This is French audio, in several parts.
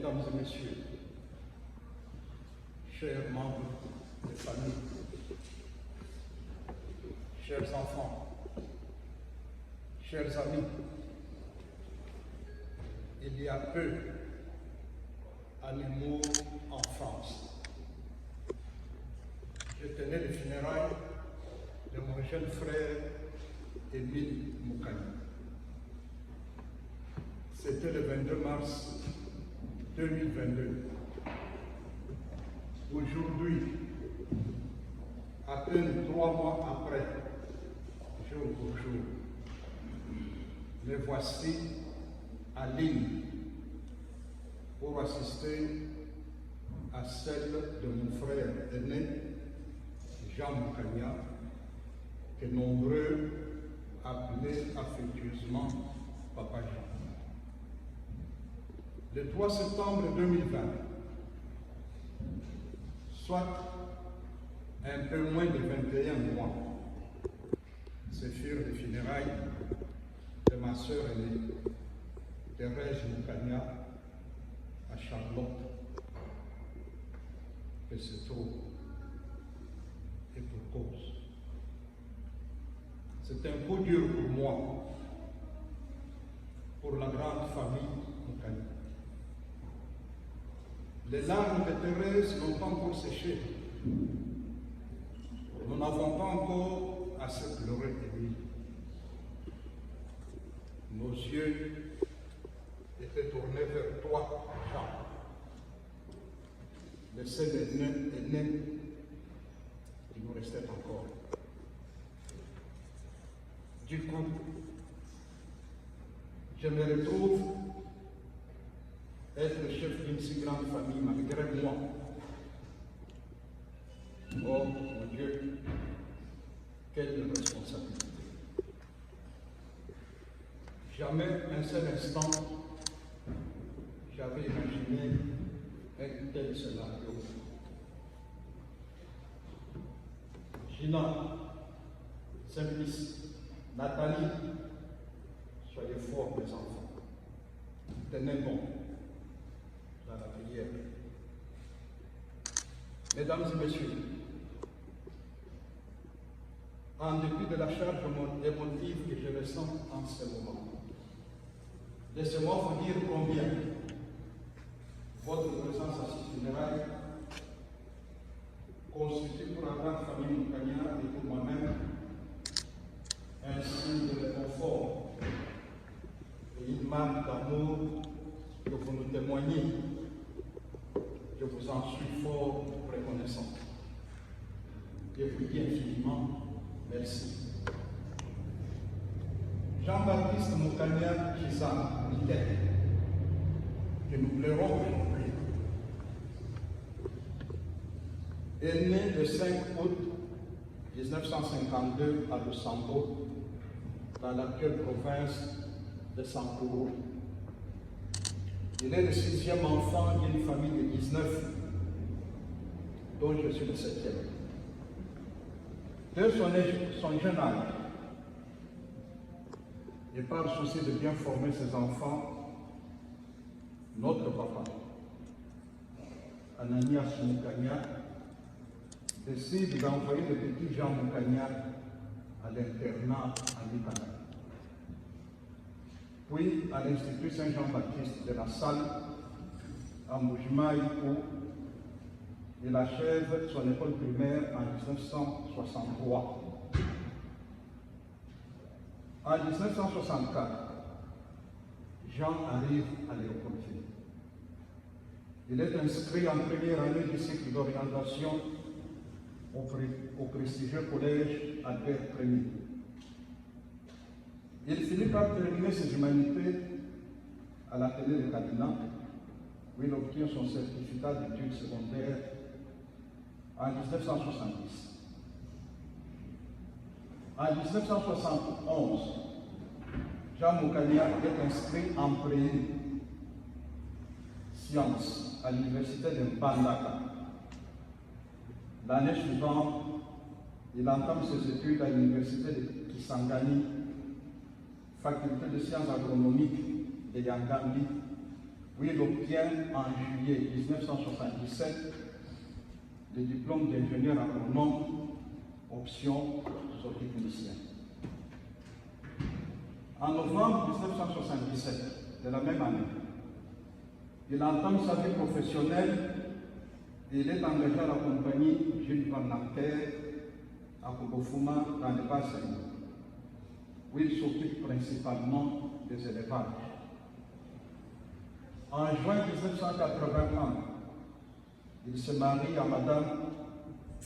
Mesdames et messieurs, chers membres des familles, chers enfants, chers amis, il y a peu à Nemours en France. Je tenais les funérailles de mon jeune frère Émile Moukani. C'était le 22 mars 2022. Aujourd'hui, à peine 3 mois après, jour pour jour, me voici à Lignes pour assister à celle de mon frère aîné, Jean Moukani, que nombreux appelaient affectueusement Papa Jean. Le 3 septembre 2020, soit un peu moins de 21 mois, ce furent les funérailles de ma sœur aînée, Thérèse Moukani, à Charlotte, que se trouve, et pour cause. C'est un coup dur pour moi, pour la grande famille Moukani. Les larmes de Thérèse n'ont pas encore séché. Nous n'avons pas encore assez pleuré de lui. Nos yeux étaient tournés vers toi, Jean. Le seul aîné qui nous restait encore. Du coup, je me retrouve être le chef d'une si grande famille malgré moi. Oh mon Dieu, quelle responsabilité. Jamais un seul instant, j'avais imaginé un tel scénario. Gina, Simplice, Nathalie, soyez forts mes enfants. Tenez bon dans la prière. Mesdames et messieurs, en dépit de la charge émotive que je ressens en ce moment, laissez-moi vous dire combien votre présence à ce funérailles constitue pour la grande famille Moukani et pour moi-même un signe de réconfort et une marque d'amour que vous nous témoignez. Je vous en suis fort reconnaissant. Je vous dis infiniment merci. Jean-Baptiste Moukani Kizan Mikel, que nous pleurons aujourd'hui, est né le 5 août 1952 à Luxembourg, dans l'actuelle province de Sampuru. Il est le 6e enfant d'une famille de 19, dont je suis le 7e. Dès son jeune âge, et par souci de bien former ses enfants, notre papa, Ananias Moukani, décide d'envoyer le petit Jean Moukani à l'internat à Libana, puis à l'Institut Saint-Jean-Baptiste de la Salle, à Mbujimaï, où il achève son école primaire en 1963. En 1964, Jean arrive à Léopoldville. Il est inscrit en première année du cycle d'orientation au prestigieux collège Albert Ier. Il finit par terminer ses humanités à l'atelier de Kadina, où il obtient son certificat d'études secondaires en 1970. En 1971, Jean Moukani est inscrit en prépa sciences à l'université de Mbandaka. L'année suivante, il entame ses études à l'université de Kisangani, faculté de sciences agronomiques de Yangambi, où il obtient en juillet 1977 le diplôme d'ingénieur agronome, option zootechnicien. En novembre 1977 de la même année, il entame sa vie professionnelle et il est engagé à la compagnie Jules Van Nanterre à Kobofuma dans le Bas-Saïd, où il s'occupe principalement des élevages. En juin 1981, il se marie à Madame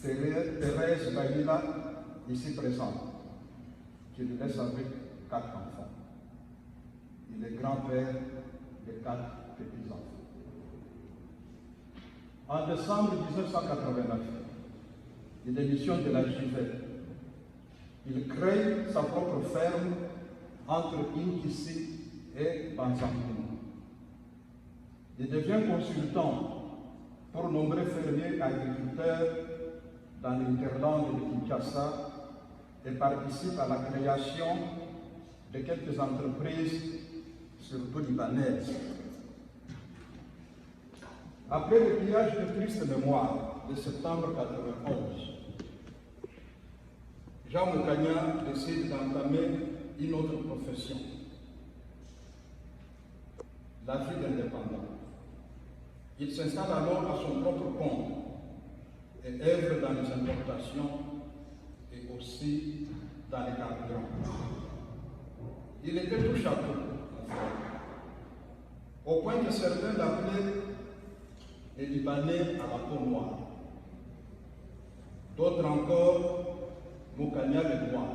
Thérèse Baïla, ici présente, qui lui laisse avec 4 enfants. Il est grand-père de 4 petits-enfants. En décembre 1989, il démissionne de la JV. Il crée sa propre ferme entre Inkissi et Banzamboum. Il devient consultant pour nombreux fermiers agriculteurs dans l'interland de Kinshasa et participe à la création de quelques entreprises, surtout libanaises. Après le pillage de triste mémoire de septembre 1991, Jean Moukania décide d'entamer une autre profession, la vie d'indépendant. Il s'installe alors à son propre compte et œuvre dans les importations et aussi dans les carburants. Il était touche à tout, au point que certains l'appelaient les Libanais à la peau noire. D'autres encore, Moukania le noir.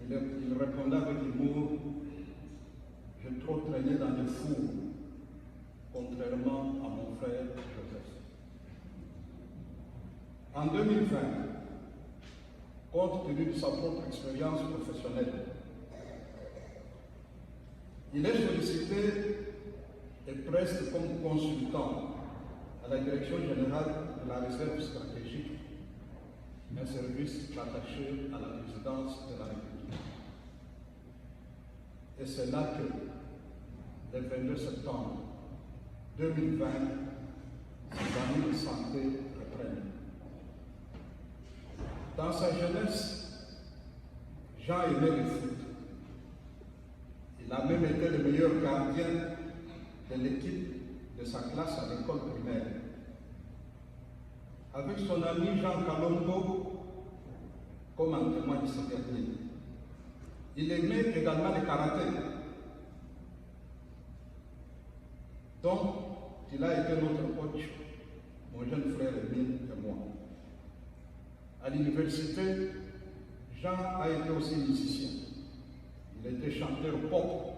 Il répondait avec humour: j'ai trop traîné dans le four, contrairement à mon frère Joseph. En 2020, compte tenu de sa propre expérience professionnelle, il est sollicité et preste comme consultant à la Direction générale de la réserve stratégique, un service rattaché à la présidence de la République. Et c'est là que, le 22 septembre 2020, ses années de santé reprennent. Dans sa jeunesse, Jean aimait le foot. Il a même été le meilleur gardien de l'équipe de sa classe à l'école primaire. Avec son ami Jean Kalongo, comme en témoigne ce dernier, il aimait également le karaté. Donc, il a été notre coach, mon jeune frère Emile et moi. À l'université, Jean a été aussi musicien. Il était chanteur pop,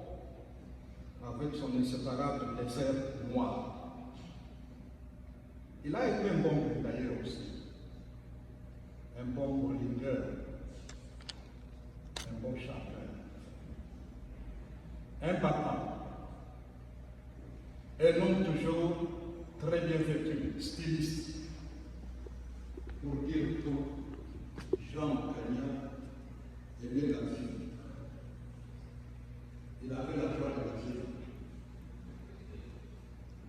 avec son inséparable désert noir. Il a été un bon d'ailleurs aussi, un bon bowlingueur, un bon chanteur, un battant, un homme toujours très bien vêtu, styliste. Pour dire tout, Jean Moukania aimait la vie. Il avait la joie de la vie.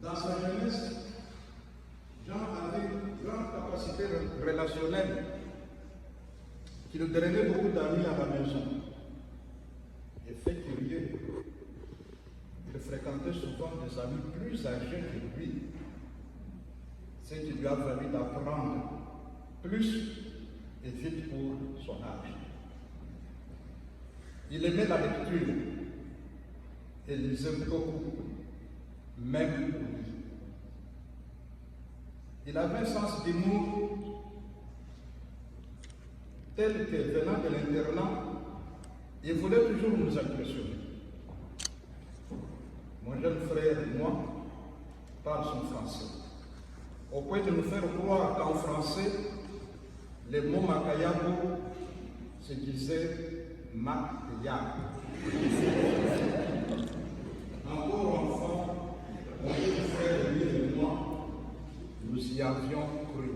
Dans sa jeunesse, Jean avait une grande capacité relationnelle qui lui drainait beaucoup d'amis à la maison. Et fait curieux, il fréquentait souvent des amis plus âgés que lui, ce qui lui a valu d'apprendre plus et vite pour son âge. Il aimait la lecture et lisait beaucoup, même pour lui. Il avait un sens d'humour tel que, venant de l'internat, il voulait toujours nous impressionner. Mon jeune frère et moi parlent son français, au point de nous faire croire qu'en français, les mots Makayabo se disaient Makayabo. Encore enfant, mon jeune frère et moi, nous y avions cru.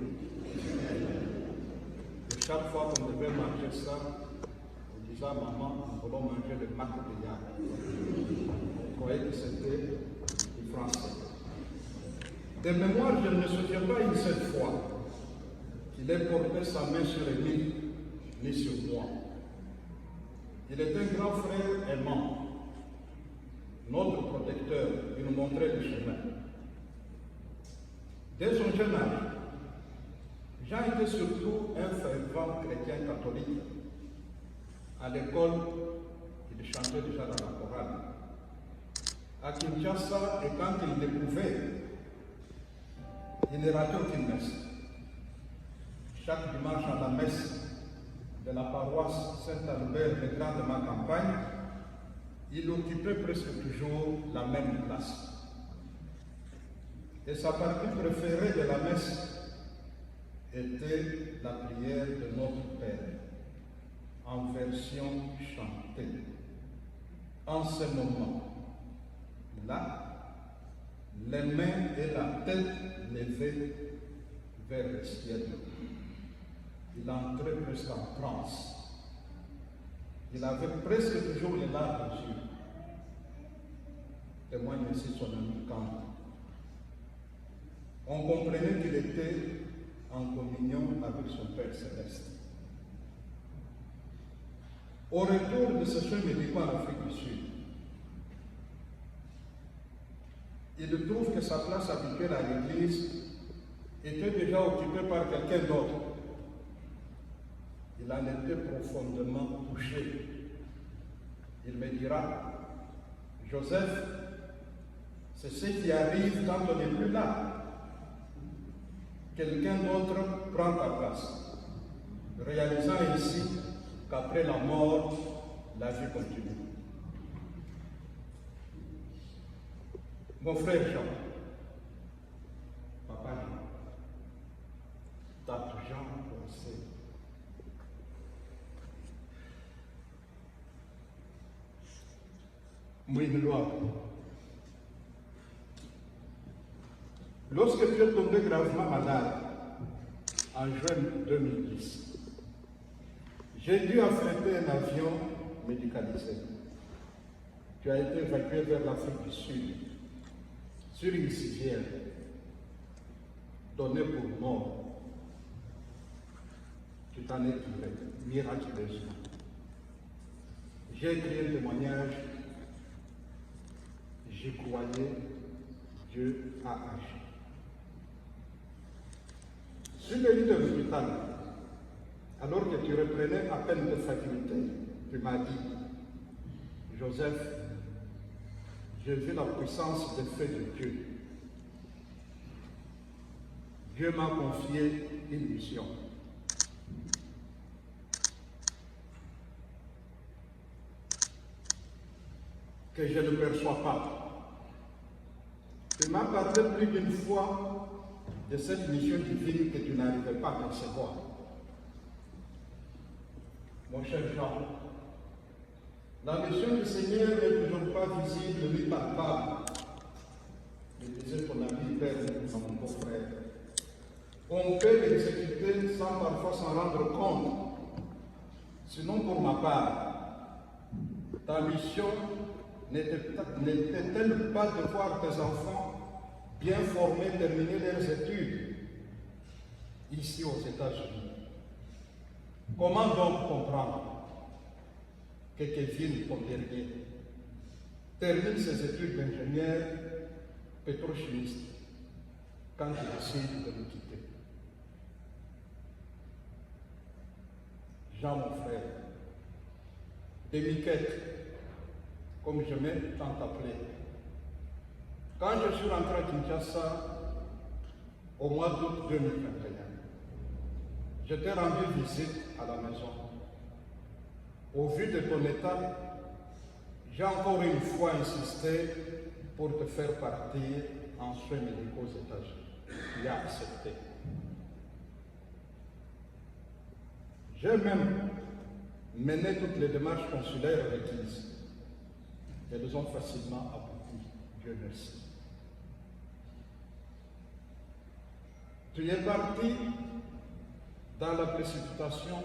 Et chaque fois qu'on devait manger ça, on disait à maman, nous voulons manger le Makayabo. croyais que c'était du français. De mémoire, je ne me souviens pas une seule fois qu'il ait porté sa main sur Émile ni sur moi. Il est un grand frère aimant, notre protecteur, il nous montrait le chemin. Dès son jeune âge, Jean était surtout un fervent chrétien catholique. À l'école, il chantait déjà dans la chorale. À Kinshasa, et quand il découvrait, il ne ratait aucune messe. Chaque dimanche à la messe de la paroisse Saint-Albert de Grand de ma campagne, il occupait presque toujours la même place. Et sa partie préférée de la messe était la prière de notre Père, en version chantée. En ce moment, là, les mains et la tête levées vers le ciel. Il entrait presque en transe. Il avait presque toujours les larmes aux yeux. Témoigne ici son ami Kant. On comprenait qu'il était en communion avec son Père céleste. Au retour de ce chemin médical en Afrique du Sud, il trouve que sa place habituelle à l'église était déjà occupée par quelqu'un d'autre. Il en était profondément touché. Il me dira, Joseph, c'est ce qui arrive quand on n'est plus là. Quelqu'un d'autre prend ta place, réalisant ici qu'après la mort, la vie continue. Mon frère Jean, papa Jean, Tante Jean pensé. Mouine-Loire. Lorsque tu es tombé gravement malade, en juin 2010, j'ai dû affréter un avion médicalisé. Tu as été évacué vers l'Afrique du Sud, sur une civière, donnée pour mort. Tu t'en es tiré, miraculeusement. J'ai écrit un témoignage, j'y croyais, Dieu a agi. Sur le lit de l'hôpital, alors que tu reprenais à peine de faculté, tu m'as dit, Joseph, j'ai vu la puissance des faits de Dieu. Dieu m'a confié une mission. Que je ne perçois pas. Tu m'as parlé plus d'une fois de cette mission divine que tu n'arrivais pas à percevoir. Mon cher Jean, la mission du Seigneur n'est toujours pas visible ni palpable. Je disais ton ami Père, mon beau frère. On peut l'exécuter sans parfois s'en rendre compte. Sinon, pour ma part, ta mission n'était-elle pas de voir tes enfants bien formés terminer leurs études ici aux États-Unis? Comment donc comprendre que Kevin Pompier termine ses études d'ingénieur pétrochimiste quand il décide de nous quitter? Jean, mon frère, Demiquette, comme je m'ai tant appelé. Quand je suis rentré à Kinshasa, au mois d'août 2021, je t'ai rendu visite à la maison. Au vu de ton état, j'ai encore une fois insisté pour te faire partir en soins médicaux aux États-Unis. Tu as accepté. J'ai même mené toutes les démarches consulaires requises. Elles ont facilement abouti. Dieu merci. Tu es parti dans la précipitation.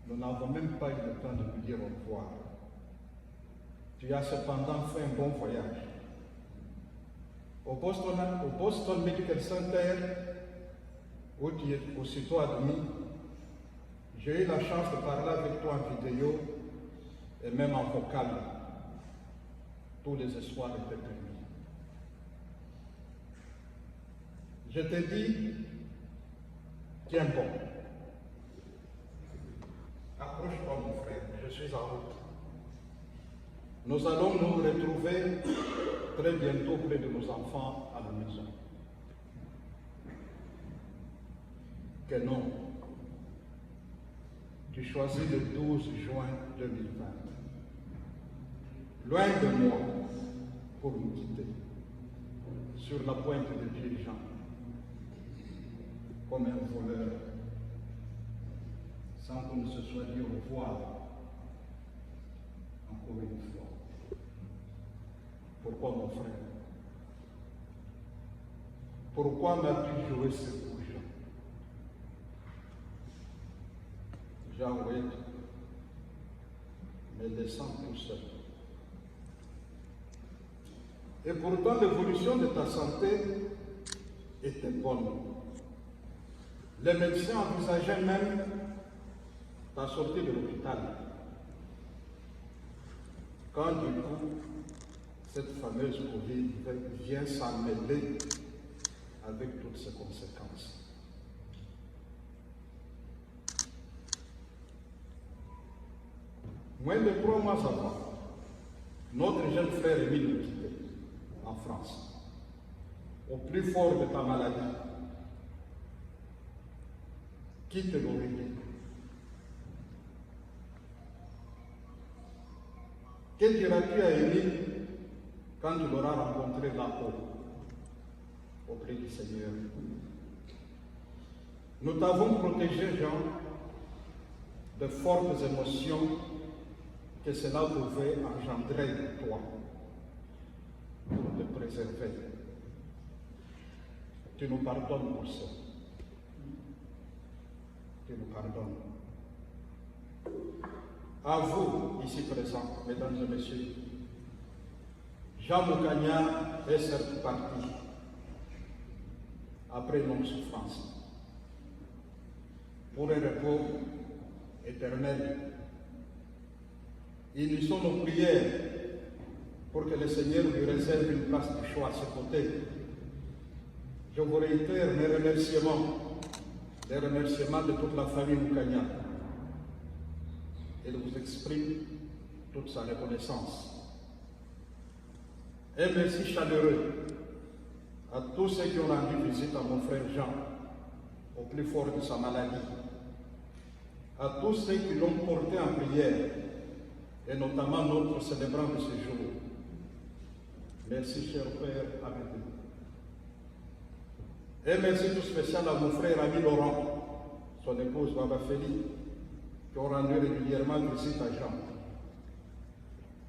Nous n'avons même pas eu le temps de nous dire au revoir. Tu as cependant fait un bon voyage. Au Boston Medical Center, où tu es aussitôt admis, j'ai eu la chance de parler avec toi en vidéo et même en vocal. Tous les espoirs étaient permis. Je t'ai dit, tiens bon. Approche-toi mon frère, je suis en route. Nous allons nous retrouver très bientôt près de nos enfants à la maison. Que non, tu choisis le 12 juin 2020. Loin de moi pour nous quitter, sur la pointe de dirigeant, comme un voleur, sans qu'on ne se soit dit au revoir, encore une fois. Pourquoi mon frère? Pourquoi m'as-tu joué ce coup-là? J'ai envoyé mais descends tout seul. Et pourtant, l'évolution de ta santé était bonne. Les médecins envisageaient même ta sortie de l'hôpital. Quand du coup, cette fameuse Covid vient s'emmêler avec toutes ses conséquences. Moins de 3 mois avant, notre jeune frère Émile nous quittait en France, au plus fort de ta maladie. Qui te l'aurait dit? Que diras-tu à Émile quand tu l'auras rencontré là-haut, auprès du Seigneur? Nous t'avons protégé, Jean, de fortes émotions que cela pouvait engendrer de toi pour te préserver. Tu nous pardonnes pour ça. Tu nous pardonnes. À vous, ici présents, mesdames et messieurs, Jean Moukania est certes parti après une longue souffrance pour un repos éternel. Unissons nos prières pour que le Seigneur lui réserve une place de choix à ses côtés. Je vous réitère mes remerciements, les remerciements de toute la famille Moukania. Il vous exprime toute sa reconnaissance. Un merci chaleureux à tous ceux qui ont rendu visite à mon frère Jean, au plus fort de sa maladie, à tous ceux qui l'ont porté en prière, et notamment notre célébrant de ce jour. Merci, cher Père, avec vous. Et merci tout spécial à mon frère ami Laurent, son épouse Baba Félie, qui ont rendu régulièrement visite à Jean.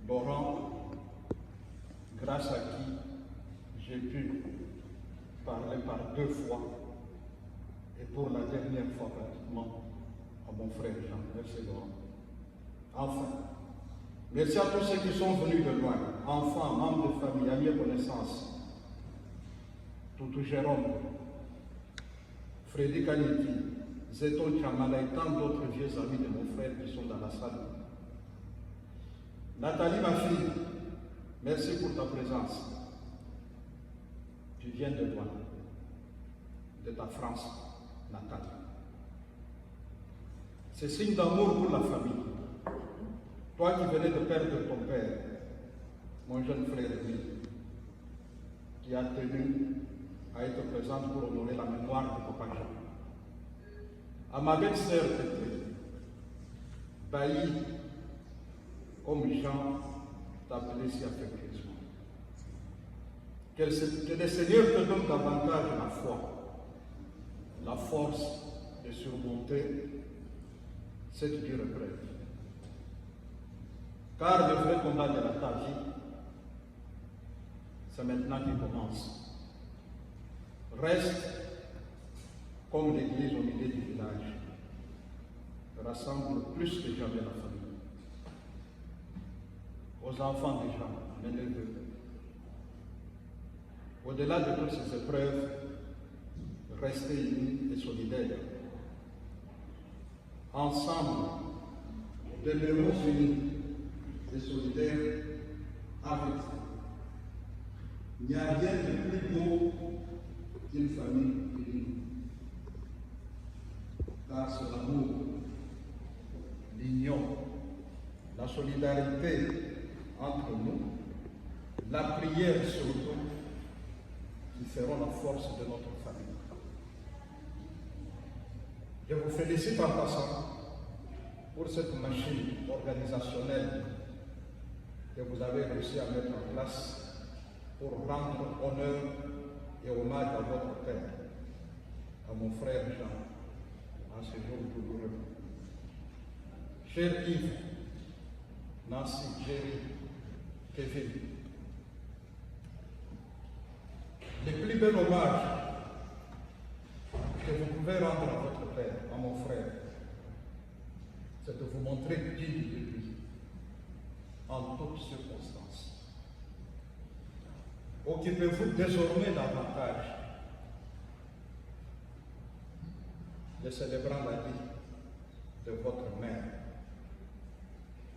Laurent, grâce à qui j'ai pu parler par 2 fois, et pour la dernière fois pratiquement, à mon frère Jean. Merci Laurent. Enfin, merci à tous ceux qui sont venus de loin, enfants, membres de famille, amis et connaissances. Toutou Jérôme, Frédéric Aniti, Zeton Chamala et tant d'autres vieux amis de mon frère qui sont dans la salle. Nathalie, ma fille, merci pour ta présence. Tu viens de loin, de ta France natale. C'est signe d'amour pour la famille. Toi qui venais de perdre ton père, mon jeune frère Émile, qui a tenu à être présente pour honorer la mémoire de Papa Jean. À ma belle-sœur Tété, Bailly, comme Jean t'appelait si affectueusement. Que le Seigneur te donne davantage la foi, la force de surmonter cette dure épreuve. Car le vrai combat de ta vie, c'est maintenant qu'il commence. Reste comme l'église au milieu du village. Rassemble plus que jamais la famille. aux enfants des gens, mes neveux. Au-delà de toutes ces épreuves, restez unis et solidaires. Ensemble, demeurons unis et solidaires avec vous. Il n'y a rien de plus beau qu'une famille unie. Car c'est l'amour, l'union, la solidarité entre nous, la prière surtout, qui feront la force de notre famille. Je vous félicite en passant pour cette machine organisationnelle que vous avez réussi à mettre en place pour rendre honneur et hommage à votre père, à mon frère Jean, en ce jour douloureux. Cher Yves, Nancy, Jerry, Kevin, le plus bel hommage que vous pouvez rendre à votre père, à mon frère, c'est de vous montrer digne de lui en toutes circonstances. Occupez-vous désormais davantage de célébrer la vie de votre mère.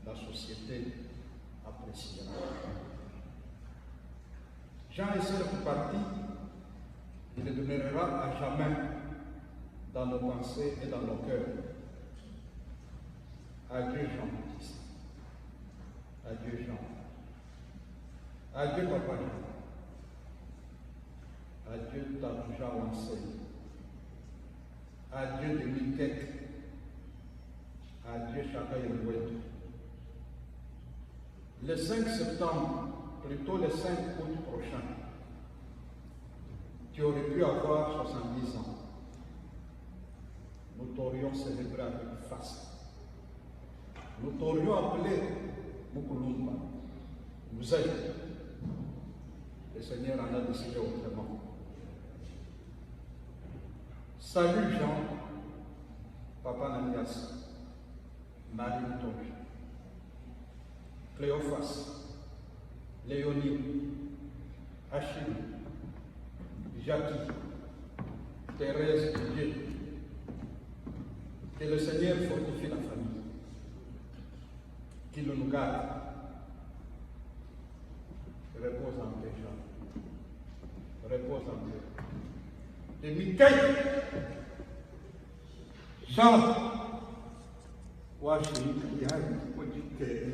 La société appréciera. Jean est seul parti, il demeurera à jamais dans nos pensées et dans nos cœurs. Adieu Jean-Baptiste. Adieu Jean. Adieu Papa Jean. Adieu Tatouja Wansé. Adieu Denis Kek. Adieu Chaka Yelwet. Le 5 septembre, plutôt le 5 août prochain, tu aurais pu avoir 70 ans. Nous t'aurions célébré avec faste. Nous t'aurions appelé Mukulumba. Nous aidons. Le Seigneur en a décidé autrement. Salut Jean, Papa Namias, Marie Moutonge, Cléophas, Léonie, Achille, Jackie, Thérèse Didier. Que le Seigneur fortifie la famille, qu'il nous garde. Repose en paix, Jean. Repose en paix. De Michael, Jean, Washington, Washington,